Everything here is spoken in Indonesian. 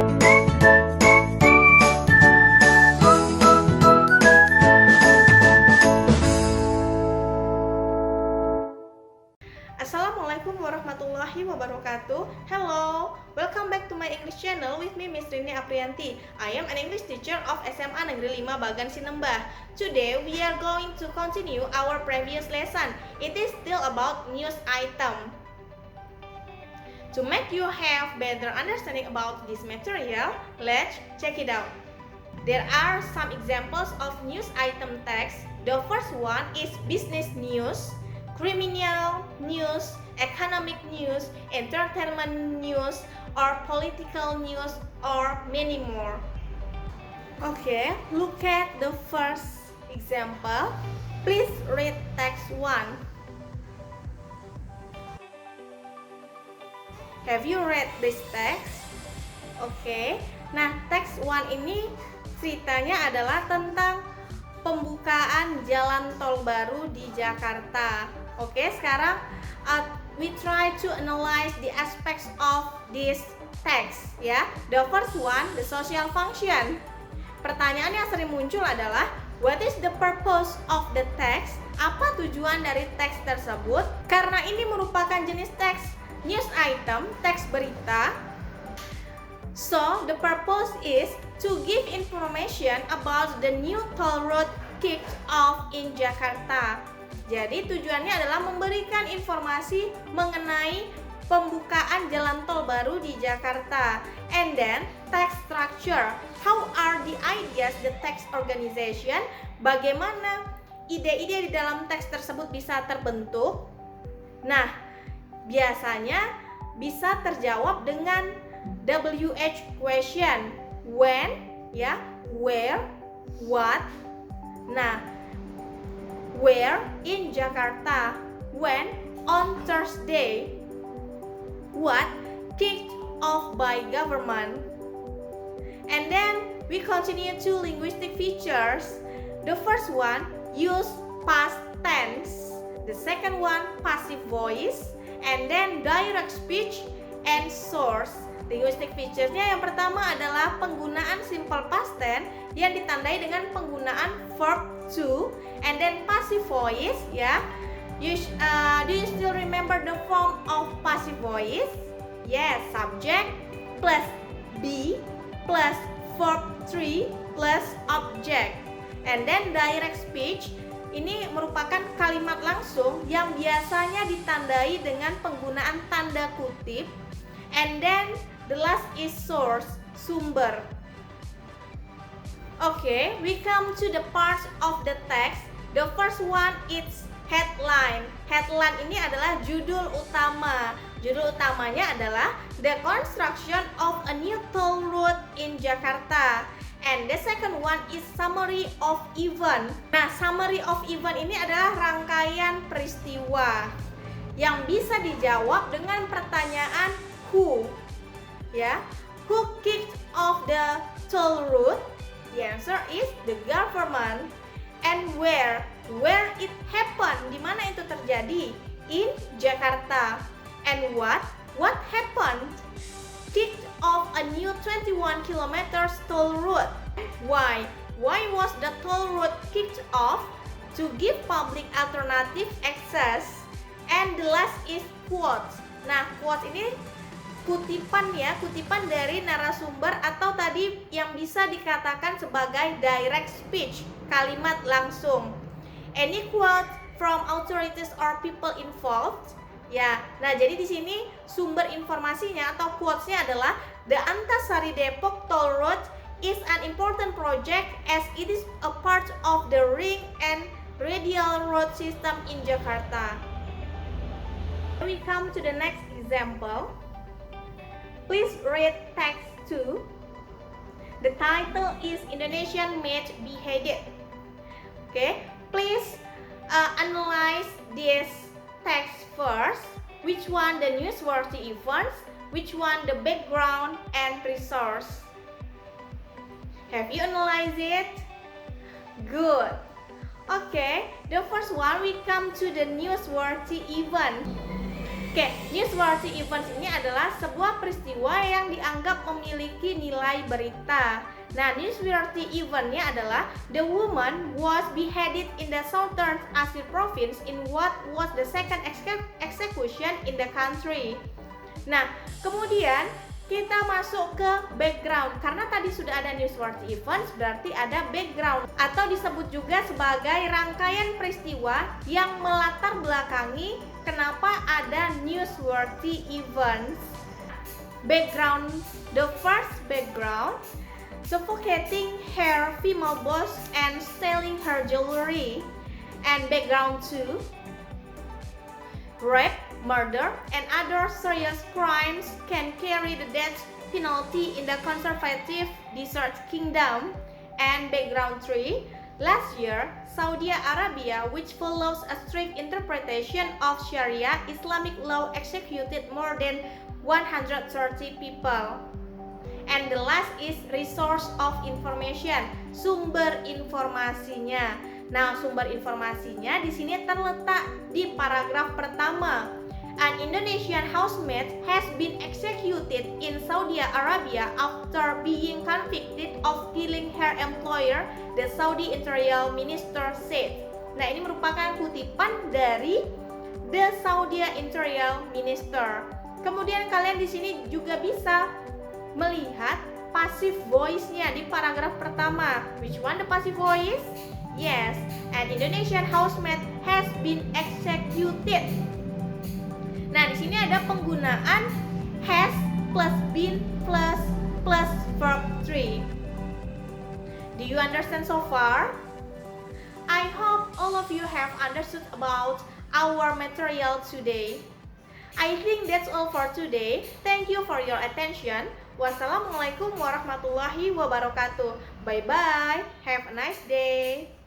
Assalamualaikum warahmatullahi wabarakatuh. Hello, welcome back to my English channel with me Miss Rini Aprianti. I am an English teacher of SMA Negeri 5 Bagan Sinembah. Today we are going to continue our previous lesson. It is still about news item. To make you have better understanding about this material, let's check it out. There are some examples of news item text. The first one is business news, criminal news, economic news, entertainment news, or political news, or many more. Okay, look at the first example. Please read text 1. Have you read this text? Oke, nah teks 1 ini ceritanya adalah tentang pembukaan jalan tol baru di Jakarta. Oke, sekarang we try to analyze the aspects of this text ya. The first one, the social function. Pertanyaan yang sering muncul adalah what is the purpose of the text? Apa tujuan dari teks tersebut? Karena ini merupakan jenis teks news item, teks berita. So, the purpose is to give information about the new toll road kicked off in Jakarta. Jadi tujuannya adalah memberikan informasi mengenai pembukaan jalan tol baru di Jakarta. And then text structure. How are the ideas the text organization? Bagaimana ide-ide di dalam teks tersebut bisa terbentuk? Nah, biasanya bisa terjawab dengan WH question. When, ya, where, what. Nah, where in Jakarta, when on Thursday, what kicked off by government. And then we continue to linguistic features. The first one, use past tense. The second one, passive voice. And then direct speech and source. Linguistic feature-nya yang pertama adalah penggunaan simple past tense yang ditandai dengan penggunaan verb to, and then passive voice ya. Do you still remember the form of passive voice? Yes, subject plus be plus verb 3 plus object. And then direct speech ini merupakan kalimat langsung yang biasanya ditandai dengan penggunaan tanda kutip. And then the last is source, sumber. Okay, we come to the parts of the text. The first one is headline. Headline ini adalah judul utama. Judul utamanya adalah The Construction of a New Toll Road in Jakarta. And the second one is summary of event. Nah, summary of event ini adalah rangkaian peristiwa yang bisa dijawab dengan pertanyaan who. Ya, who kicked off the toll road? The answer is the government. And where it happened? Di mana itu terjadi? In Jakarta. And what happened? Kicked off a new 21 kilometers toll road. Why was the toll road kicked off? To give public alternative access. And the last is quotes. Nah, quotes ini kutipan ya, kutipan dari narasumber atau tadi yang bisa dikatakan sebagai direct speech, kalimat langsung. Any quote from authorities or people involved? Ya, nah jadi di sini sumber informasinya atau quotes-nya adalah the Antasari Depok Toll Road is an important project as it is a part of the ring and radial road system in Jakarta. We come to the next example. Please read text 2. The title is Indonesian Maid Beheaded. Okay, please analyze this text first. Which one the newsworthy events? Which one the background and resource? Have you analyzed it? Good. Okay, the first one we come to the newsworthy event. Oke, newsworthy events ini adalah sebuah peristiwa yang dianggap memiliki nilai berita. Nah, newsworthy eventnya adalah the woman was beheaded in the Southern Aceh province in what was the second execution in the country. Nah, kemudian kita masuk ke background. Karena tadi sudah ada newsworthy events, berarti ada background atau disebut juga sebagai rangkaian peristiwa yang melatar belakangi kenapa ada newsworthy events. Background, the first background, suffocating her female boss and stealing her jewelry. And background 2, rape, murder, and other serious crimes can carry the death penalty in the conservative Desert Kingdom. And background 3, last year, Saudi Arabia, which follows a strict interpretation of Sharia Islamic law, executed more than 130 people. And the last is resource of information, sumber informasinya. Nah, sumber informasinya di sini terletak di paragraf pertama. An Indonesian housemaid has been executed in Saudi Arabia after being convicted of killing her employer, the Saudi Interior Minister said. Nah, ini merupakan kutipan dari the Saudi Interior Minister. Kemudian kalian di sini juga bisa melihat passive voice-nya di paragraf pertama. Which one the passive voice? Yes, an Indonesian housemaid has been executed. Nah, di sini ada penggunaan has plus been plus verb 3. Do you understand so far? I hope all of you have understood about our material today. I think that's all for today. Thank you for your attention. Wassalamualaikum warahmatullahi wabarakatuh. Bye bye. Have a nice day.